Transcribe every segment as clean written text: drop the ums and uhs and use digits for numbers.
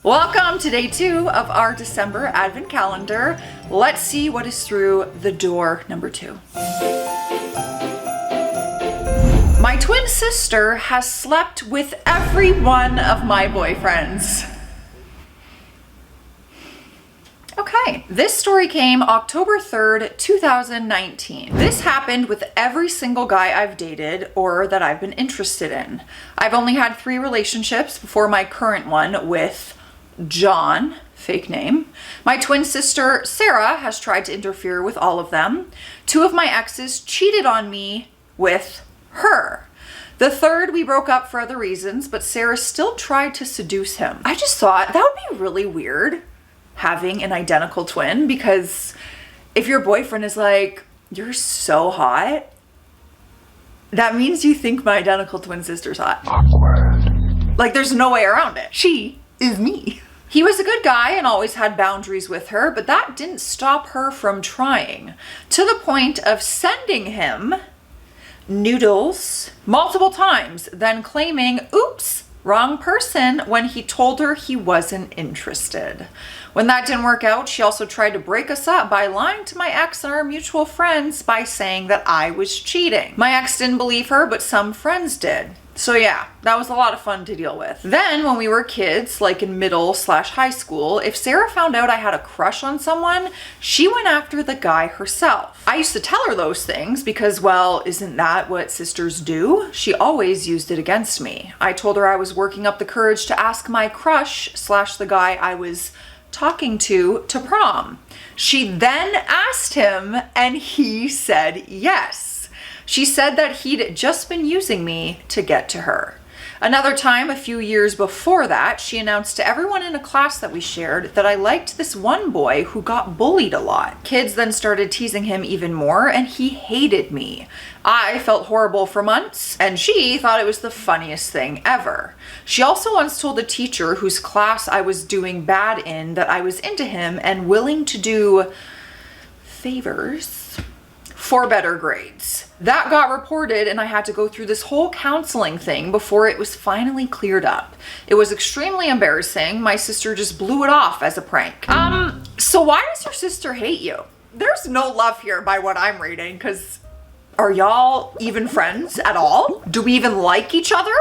Welcome to day 2 of our December Advent calendar. Let's see what is through the door number 2. My twin sister has slept with every one of my boyfriends. Okay, this story came October 3rd, 2019. This happened with every single guy I've dated or that I've been interested in. I've only had 3 relationships before my current one with John, fake name. My twin sister, Sarah, has tried to interfere with all of them. 2 of my exes cheated on me with her. The 3rd, we broke up for other reasons, but Sarah still tried to seduce him. I just thought that would be really weird having an identical twin, because if your boyfriend is like, "You're so hot," that means you think my identical twin sister's hot. Awkward. Like, there's no way around it. She is me. He was a good guy and always had boundaries with her, but that didn't stop her from trying, to the point of sending him noodles multiple times, then claiming, "Oops, wrong person," when he told her he wasn't interested. When that didn't work out, she also tried to break us up by lying to my ex and our mutual friends by saying that I was cheating. My ex didn't believe her, but some friends did. So yeah, that was a lot of fun to deal with. Then when we were kids, like in middle/high school, if Sarah found out I had a crush on someone, she went after the guy herself. I used to tell her those things because, well, isn't that what sisters do? She always used it against me. I told her I was working up the courage to ask my crush/the guy I was talking to prom. She then asked him and he said yes. She said that he'd just been using me to get to her. Another time, a few years before that, she announced to everyone in a class that we shared that I liked this one boy who got bullied a lot. Kids then started teasing him even more, and he hated me. I felt horrible for months, and she thought it was the funniest thing ever. She also once told a teacher whose class I was doing bad in that I was into him and willing to do favors for better grades. That got reported and I had to go through this whole counseling thing before it was finally cleared up. It was extremely embarrassing. My sister just blew it off as a prank. So why does your sister hate you? There's no love here by what I'm reading, because are y'all even friends at all? Do we even like each other?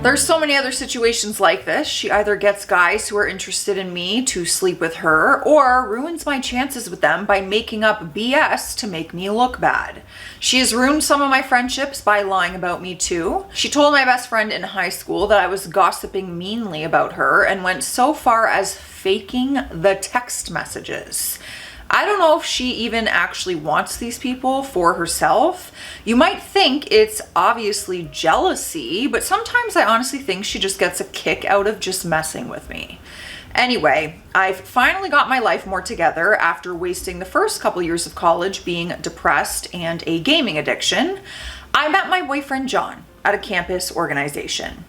There's so many other situations like this. She either gets guys who are interested in me to sleep with her, or ruins my chances with them by making up BS to make me look bad. She has ruined some of my friendships by lying about me too. She told my best friend in high school that I was gossiping meanly about her and went so far as faking the text messages. I don't know if she even actually wants these people for herself. You might think it's obviously jealousy, but sometimes I honestly think she just gets a kick out of just messing with me. Anyway, I've finally got my life more together after wasting the first couple years of college being depressed and a gaming addiction. I met my boyfriend John at a campus organization.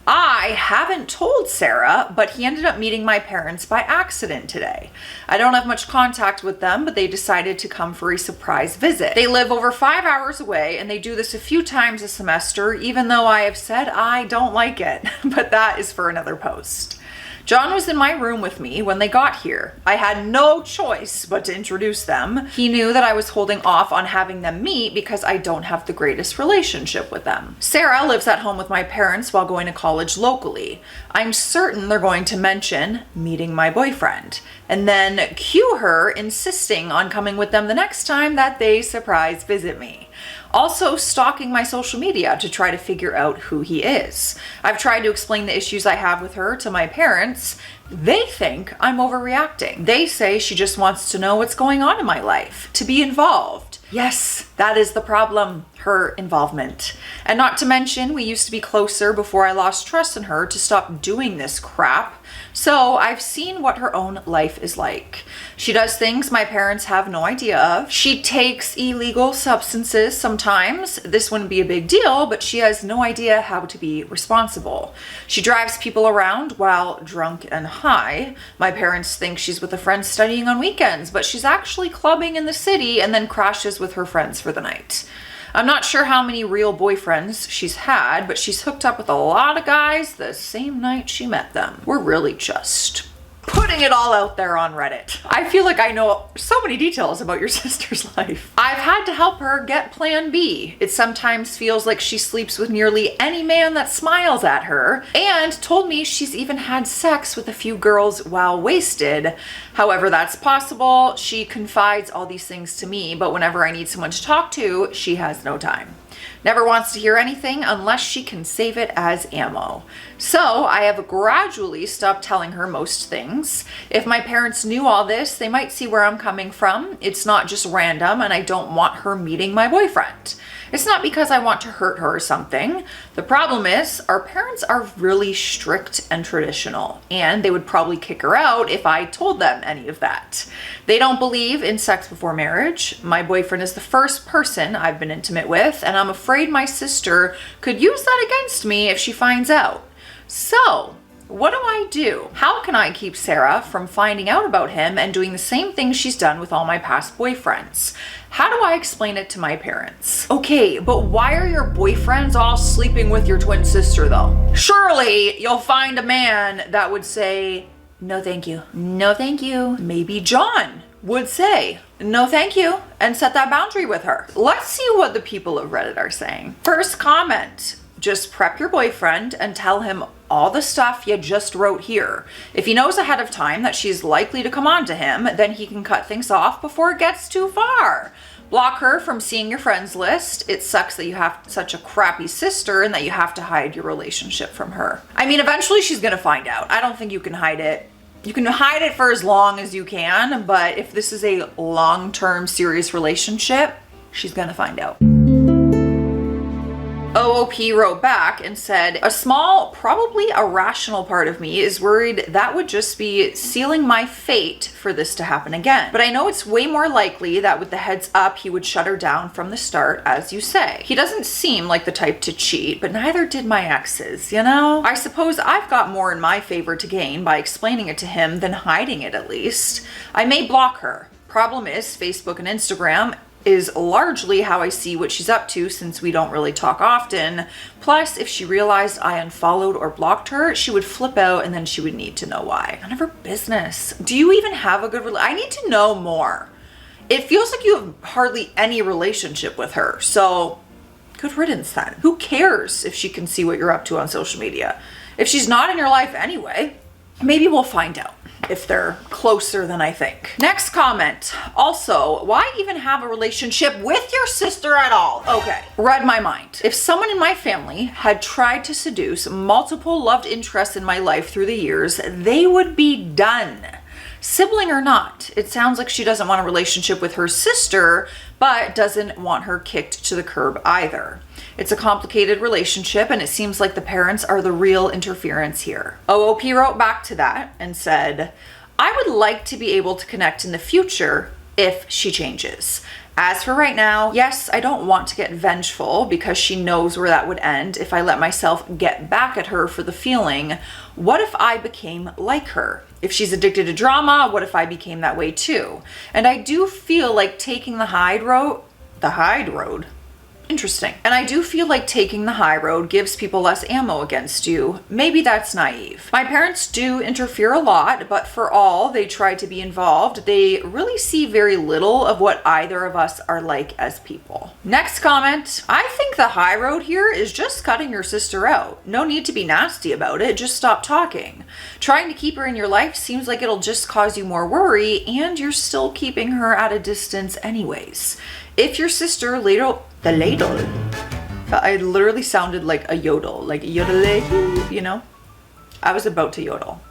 I haven't told Sarah, but he ended up meeting my parents by accident today. I don't have much contact with them, but they decided to come for a surprise visit. They live over 5 hours away, and they do this a few times a semester, even though I have said I don't like it, but that is for another post. John was in my room with me when they got here. I had no choice but to introduce them. He knew that I was holding off on having them meet because I don't have the greatest relationship with them. Sarah lives at home with my parents while going to college locally. I'm certain they're going to mention meeting my boyfriend, and then cue her insisting on coming with them the next time that they surprise visit me. Also stalking my social media to try to figure out who he is. I've tried to explain the issues I have with her to my parents. They think I'm overreacting. They say she just wants to know what's going on in my life, to be involved. Yes, that is the problem, her involvement. And not to mention, we used to be closer before I lost trust in her to stop doing this crap. So I've seen what her own life is like. She does things my parents have no idea of. She takes illegal substances sometimes. This wouldn't be a big deal, but she has no idea how to be responsible. She drives people around while drunk and high. My parents think she's with a friend studying on weekends, but she's actually clubbing in the city and then crashes with her friends for the night. I'm not sure how many real boyfriends she's had, but she's hooked up with a lot of guys the same night she met them. We're really just putting it all out there on Reddit. I feel like I know so many details about your sister's life. I've had to help her get plan B. It sometimes feels like she sleeps with nearly any man that smiles at her, and told me she's even had sex with a few girls while wasted. However, that's possible. She confides all these things to me, but whenever I need someone to talk to, she has no time. Never wants to hear anything unless she can save it as ammo. So I have gradually stopped telling her most things. If my parents knew all this, they might see where I'm coming from. It's not just random, and I don't want her meeting my boyfriend. It's not because I want to hurt her or something. The problem is our parents are really strict and traditional, and they would probably kick her out if I told them any of that. They don't believe in sex before marriage. My boyfriend is the first person I've been intimate with, and I'm afraid my sister could use that against me if she finds out. So, what do I do? How can I keep Sarah from finding out about him and doing the same thing she's done with all my past boyfriends? How do I explain it to my parents? Okay, but why are your boyfriends all sleeping with your twin sister though? Surely you'll find a man that would say, no thank you, no thank you. Maybe John would say, no thank you, and set that boundary with her. Let's see what the people of Reddit are saying. First comment. Just prep your boyfriend and tell him all the stuff you just wrote here. If he knows ahead of time that she's likely to come on to him, then he can cut things off before it gets too far. Block her from seeing your friends list. It sucks that you have such a crappy sister and that you have to hide your relationship from her. I mean, eventually she's gonna find out. I don't think you can hide it. You can hide it for as long as you can, but if this is a long-term serious relationship, she's gonna find out. OOP wrote back and said, a small, probably irrational part of me is worried that would just be sealing my fate for this to happen again. But I know it's way more likely that with the heads up, he would shut her down from the start, as you say. He doesn't seem like the type to cheat, but neither did my exes, you know? I suppose I've got more in my favor to gain by explaining it to him than hiding it at least. I may block her. Problem is, Facebook and Instagram is largely how I see what she's up to since we don't really talk often. Plus, if she realized I unfollowed or blocked her, she would flip out and then she would need to know why. None of her business. Do you even have a good I need to know more. It feels like you have hardly any relationship with her, so good riddance then. Who cares if she can see what you're up to on social media? If she's not in your life anyway, maybe we'll find out if they're closer than I think. Next comment. Also, why even have a relationship with your sister at all? Okay, read my mind. If someone in my family had tried to seduce multiple loved interests in my life through the years, they would be done. Sibling or not, it sounds like she doesn't want a relationship with her sister, but doesn't want her kicked to the curb either. It's a complicated relationship, and it seems like the parents are the real interference here. OOP wrote back to that and said, I would like to be able to connect in the future if she changes. As for right now, yes, I don't want to get vengeful because she knows where that would end if I let myself get back at her for the feeling. What if I became like her? If she's addicted to drama, what if I became that way too? And I do feel like taking the high road. Interesting. And I do feel like taking the high road gives people less ammo against you. Maybe that's naive. My parents do interfere a lot, but for all they try to be involved, they really see very little of what either of us are like as people. Next comment. I think the high road here is just cutting your sister out. No need to be nasty about it. Just stop talking. Trying to keep her in your life seems like it'll just cause you more worry, and you're still keeping her at a distance anyways. If your sister I literally sounded like a yodel, like yodel, you know? I was about to yodel.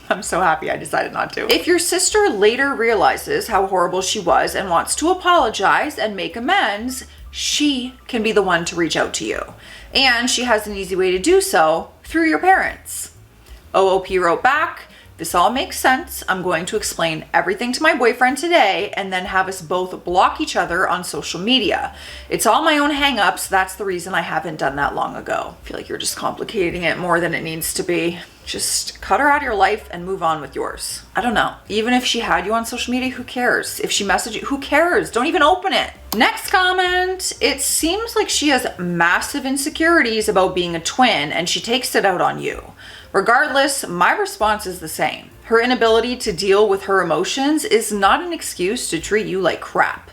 I'm so happy I decided not to. If your sister later realizes how horrible she was and wants to apologize and make amends, she can be the one to reach out to you. And she has an easy way to do so through your parents. OOP wrote back, this all makes sense. I'm going to explain everything to my boyfriend today and then have us both block each other on social media. It's all my own hang-ups. That's the reason I haven't done that long ago. I feel like you're just complicating it more than it needs to be. Just cut her out of your life and move on with yours. I don't know. Even if she had you on social media, who cares? If she messaged you, who cares? Don't even open it. Next comment. It seems like she has massive insecurities about being a twin and she takes it out on you. Regardless, my response is the same. Her inability to deal with her emotions is not an excuse to treat you like crap.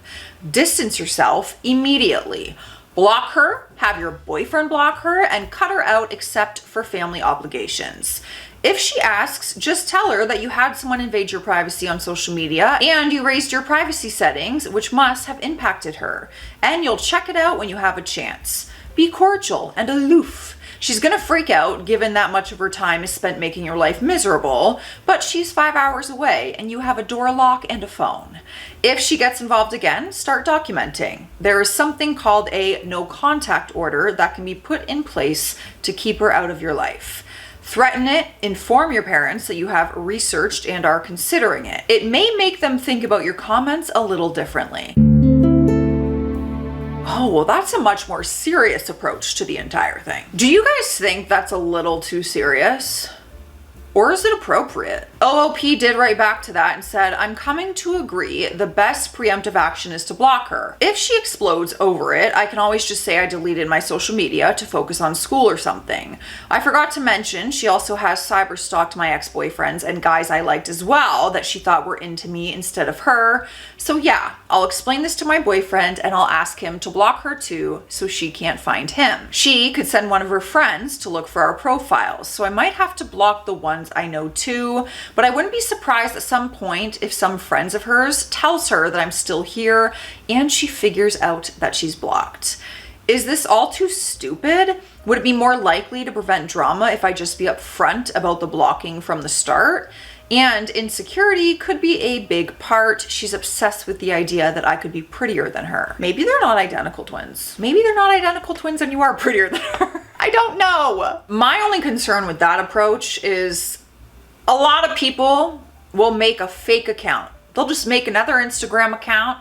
Distance yourself immediately. Block her, have your boyfriend block her, and cut her out except for family obligations. If she asks, just tell her that you had someone invade your privacy on social media and you raised your privacy settings, which must have impacted her. And you'll check it out when you have a chance. Be cordial and aloof. She's gonna freak out given that much of her time is spent making your life miserable, but she's 5 hours away and you have a door lock and a phone. If she gets involved again, start documenting. There is something called a no contact order that can be put in place to keep her out of your life. Threaten it, inform your parents that you have researched and are considering it. It may make them think about your comments a little differently. Oh, well, that's a much more serious approach to the entire thing. Do you guys think that's a little too serious? Or is it appropriate? OOP did write back to that and said, I'm coming to agree the best preemptive action is to block her. If she explodes over it, I can always just say I deleted my social media to focus on school or something. I forgot to mention she also has cyber stalked my ex-boyfriends and guys I liked as well that she thought were into me instead of her. So yeah, I'll explain this to my boyfriend and I'll ask him to block her too so she can't find him. She could send one of her friends to look for our profiles, so I might have to block the ones I know too, but I wouldn't be surprised at some point if some friends of hers tells her that I'm still here and she figures out that she's blocked. Is this all too stupid? Would it be more likely to prevent drama if I just be upfront about the blocking from the start? And insecurity could be a big part. She's obsessed with the idea that I could be prettier than her. Maybe they're not identical twins. Maybe they're not identical twins and you are prettier than her. I don't know. My only concern with that approach is a lot of people will make a fake account. They'll just make another Instagram account,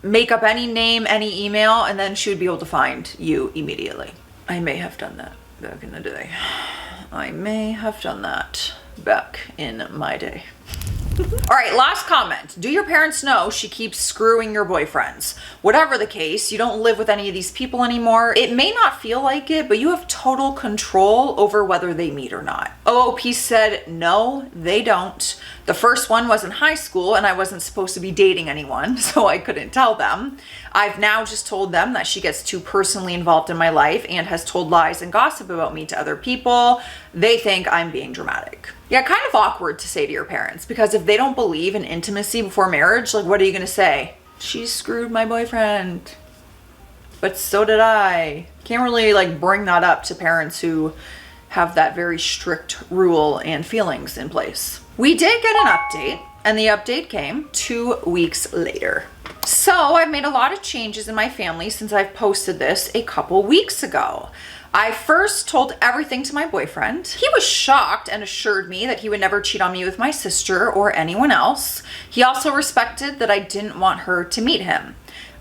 make up any name, any email, and then she would be able to find you immediately. I may have done that back in the day. I may have done that back in my day. All right, last comment. Do your parents know she keeps screwing your boyfriends? Whatever the case, you don't live with any of these people anymore. It may not feel like it, but you have total control over whether they meet or not. OOP said, no, they don't. The first one was in high school and I wasn't supposed to be dating anyone, so I couldn't tell them. I've now just told them that she gets too personally involved in my life and has told lies and gossip about me to other people. They think I'm being dramatic. Yeah, kind of awkward to say to your parents, because if they don't believe in intimacy before marriage, like, what are you gonna say? She screwed my boyfriend, but so did I. Can't really like bring that up to parents who have that very strict rule and feelings in place. We did get an update, and the update came 2 weeks later. So I've made a lot of changes in my family since I've posted this a couple weeks ago. I first told everything to my boyfriend. He was shocked and assured me that he would never cheat on me with my sister or anyone else. He also respected that I didn't want her to meet him.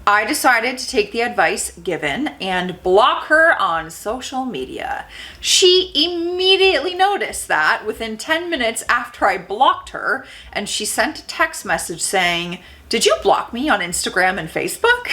I decided to take the advice given and block her on social media. She immediately noticed that within 10 minutes after I blocked her, and she sent a text message saying, "Did you block me on Instagram and Facebook?"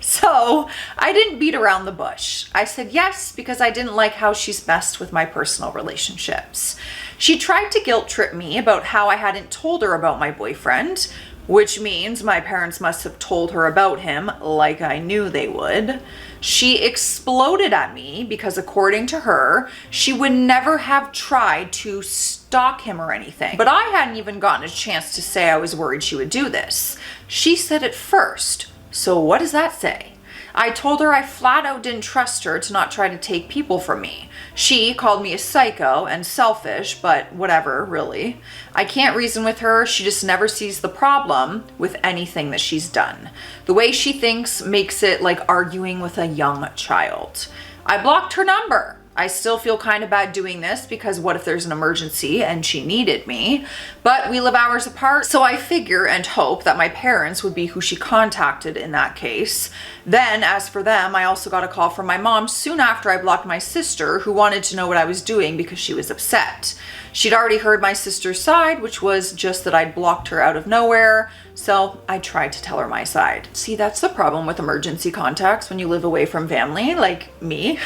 So I didn't beat around the bush. I said yes because I didn't like how she's messed with my personal relationships. She tried to guilt trip me about how I hadn't told her about my boyfriend, which means my parents must have told her about him like I knew they would. She exploded at me because according to her, she would never have tried to stalk him or anything. But I hadn't even gotten a chance to say I was worried she would do this. She said it first. So what does that say? I told her I flat out didn't trust her to not try to take people from me. She called me a psycho and selfish, but whatever, really. I can't reason with her. She just never sees the problem with anything that she's done. The way she thinks makes it like arguing with a young child. I blocked her number. I still feel kind of bad doing this because what if there's an emergency and she needed me? But we live hours apart, so I figure and hope that my parents would be who she contacted in that case. Then, as for them, I also got a call from my mom soon after I blocked my sister, who wanted to know what I was doing because she was upset. She'd already heard my sister's side, which was just that I'd blocked her out of nowhere, so I tried to tell her my side. See, that's the problem with emergency contacts when you live away from family, like me.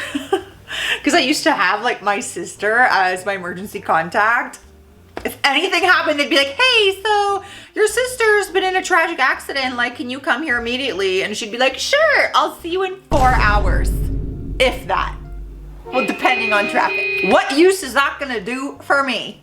Because I used to have like my sister as my emergency contact. If anything happened, they'd be like, hey, so your sister's been in a tragic accident, like, can you come here immediately? And she'd be like, sure, I'll see you in 4 hours, if that. Well, depending on traffic. What use is that gonna do for me?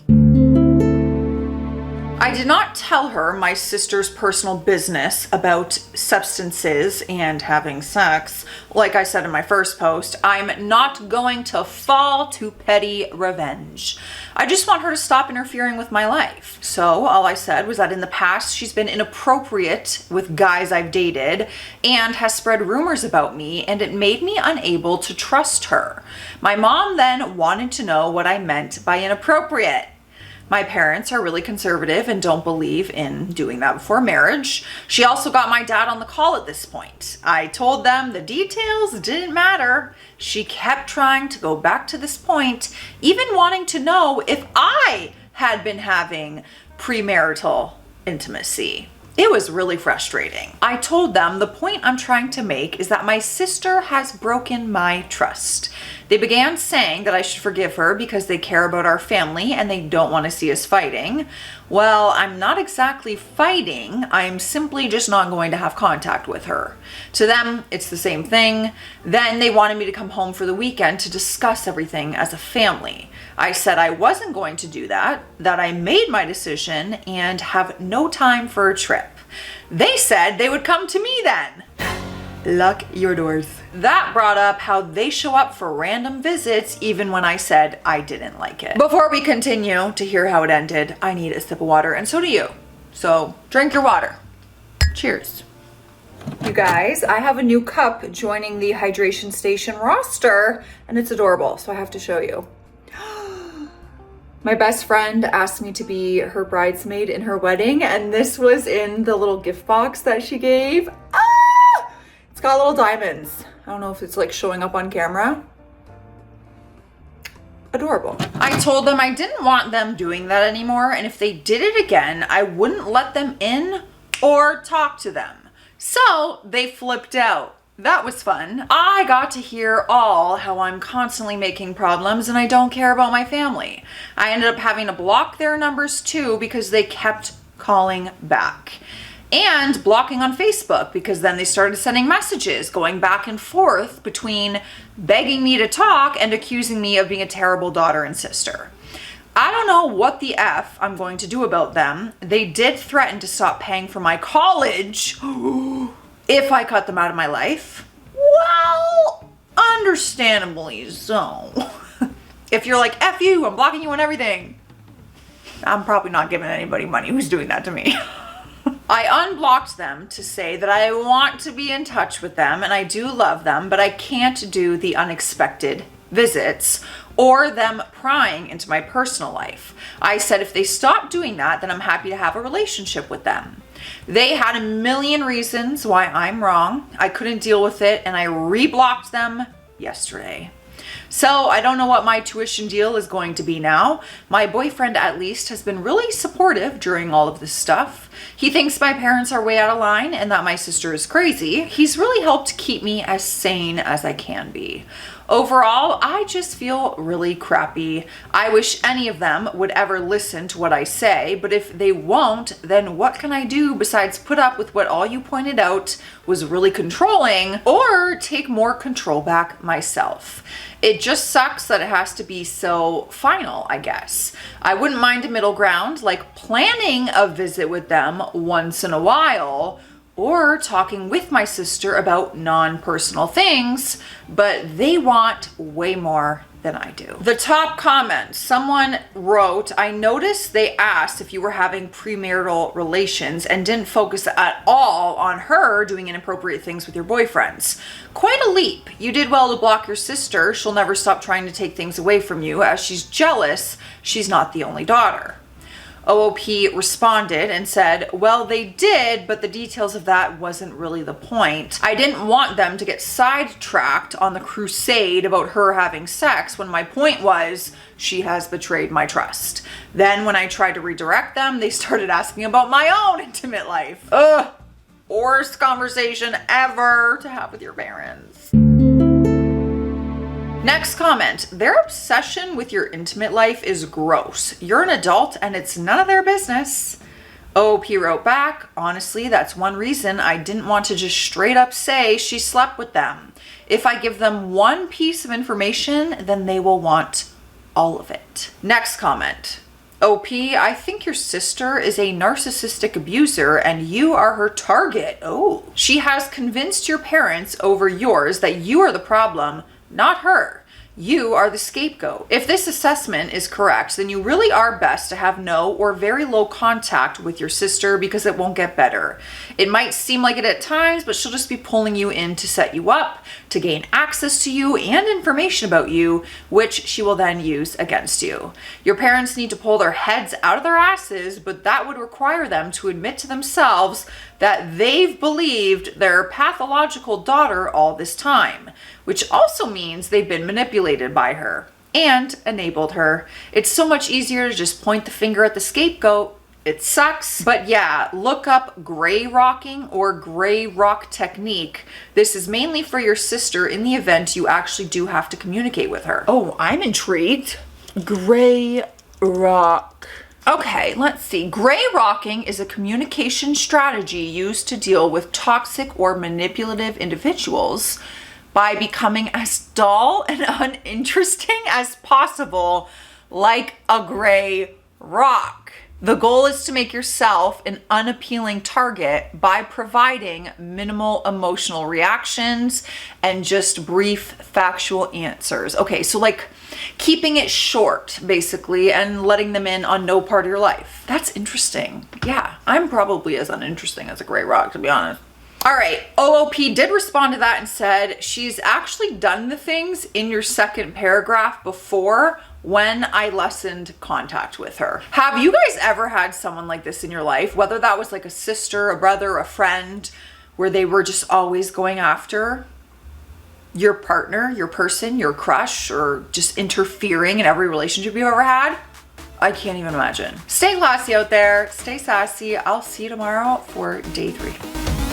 I did not tell her my sister's personal business about substances and having sex. Like I said in my first post, I'm not going to fall to petty revenge. I just want her to stop interfering with my life. So all I said was that in the past, she's been inappropriate with guys I've dated and has spread rumors about me, and it made me unable to trust her. My mom then wanted to know what I meant by inappropriate. My parents are really conservative and don't believe in doing that before marriage. She also got my dad on the call at this point. I told them the details didn't matter. She kept trying to go back to this point, even wanting to know if I had been having premarital intimacy. It was really frustrating. I told them the point I'm trying to make is that my sister has broken my trust. They began saying that I should forgive her because they care about our family and they don't want to see us fighting. Well, I'm not exactly fighting. I'm simply just not going to have contact with her. To them, it's the same thing. Then they wanted me to come home for the weekend to discuss everything as a family. I said I wasn't going to do that I made my decision and have no time for a trip. They said they would come to me then. Lock your doors. That brought up how they show up for random visits even when I said I didn't like it. Before we continue to hear how it ended, I need a sip of water, and so do you. So drink your water. Cheers. You guys, I have a new cup joining the hydration station roster, and it's adorable, so I have to show you. My best friend asked me to be her bridesmaid in her wedding, and this was in the little gift box that she gave. It's got little diamonds. I don't know if it's like showing up on camera. Adorable. I told them I didn't want them doing that anymore, and if they did it again, I wouldn't let them in or talk to them. So they flipped out. That was fun. I got to hear all how I'm constantly making problems and I don't care about my family. I ended up having to block their numbers too because they kept calling back. And blocking on Facebook because then they started sending messages going back and forth between begging me to talk and accusing me of being a terrible daughter and sister. I don't know what the F I'm going to do about them. They did threaten to stop paying for my college if I cut them out of my life. Well, understandably so. If you're like, F you, I'm blocking you on everything. I'm probably not giving anybody money who's doing that to me. I unblocked them to say that I want to be in touch with them and I do love them, but I can't do the unexpected visits or them prying into my personal life. I said if they stop doing that, then I'm happy to have a relationship with them. They had a million reasons why I'm wrong. I couldn't deal with it and I reblocked them yesterday. So I don't know what my tuition deal is going to be now. My boyfriend at least has been really supportive during all of this stuff. He thinks my parents are way out of line and that my sister is crazy. He's really helped keep me as sane as I can be. Overall, I just feel really crappy. I wish any of them would ever listen to what I say, but if they won't, then what can I do besides put up with what all you pointed out was really controlling or take more control back myself? It just sucks that it has to be so final, I guess. I wouldn't mind a middle ground, like planning a visit with them once in a while, or talking with my sister about non-personal things, but they want way more than I do. The top comment, someone wrote, I noticed they asked if you were having premarital relations and didn't focus at all on her doing inappropriate things with your boyfriends. Quite a leap. You did well to block your sister. She'll never stop trying to take things away from you. As she's jealous, she's not the only daughter. OOP responded and said, well, they did, but the details of that wasn't really the point. I didn't want them to get sidetracked on the crusade about her having sex when my point was she has betrayed my trust. Then when I tried to redirect them, they started asking about my own intimate life. Ugh, worst conversation ever to have with your parents. Next comment, their obsession with your intimate life is gross. You're an adult and it's none of their business. OP wrote back, honestly, that's one reason I didn't want to just straight up say she slept with them. If I give them one piece of information, then they will want all of it. Next comment, OP, I think your sister is a narcissistic abuser and you are her target. Oh, she has convinced your parents over yours that you are the problem, not her. You are the scapegoat. If this assessment is correct, then you really are best to have no or very low contact with your sister because it won't get better. It might seem like it at times, but she'll just be pulling you in to set you up, to gain access to you and information about you, which she will then use against you. Your parents need to pull their heads out of their asses, but that would require them to admit to themselves that they've believed their pathological daughter all this time, which also means they've been manipulated by her and enabled her. It's so much easier to just point the finger at the scapegoat. It sucks, but yeah, look up gray rocking or gray rock technique. This is mainly for your sister in the event you actually do have to communicate with her. Oh, I'm intrigued. Gray rock. Okay, let's see. Gray rocking is a communication strategy used to deal with toxic or manipulative individuals by becoming as dull and uninteresting as possible, like a gray rock. The goal is to make yourself an unappealing target by providing minimal emotional reactions and just brief factual answers. Okay, so like keeping it short, basically, and letting them in on no part of your life. That's interesting. Yeah, I'm probably as uninteresting as a gray rock, to be honest. All right, OOP did respond to that and said, she's actually done the things in your second paragraph before when I lessened contact with her. Have you guys ever had someone like this in your life? Whether that was like a sister, a brother, a friend, where they were just always going after your partner, your person, your crush, or just interfering in every relationship you've ever had? I can't even imagine. Stay classy out there, stay sassy. I'll see you tomorrow for day 3.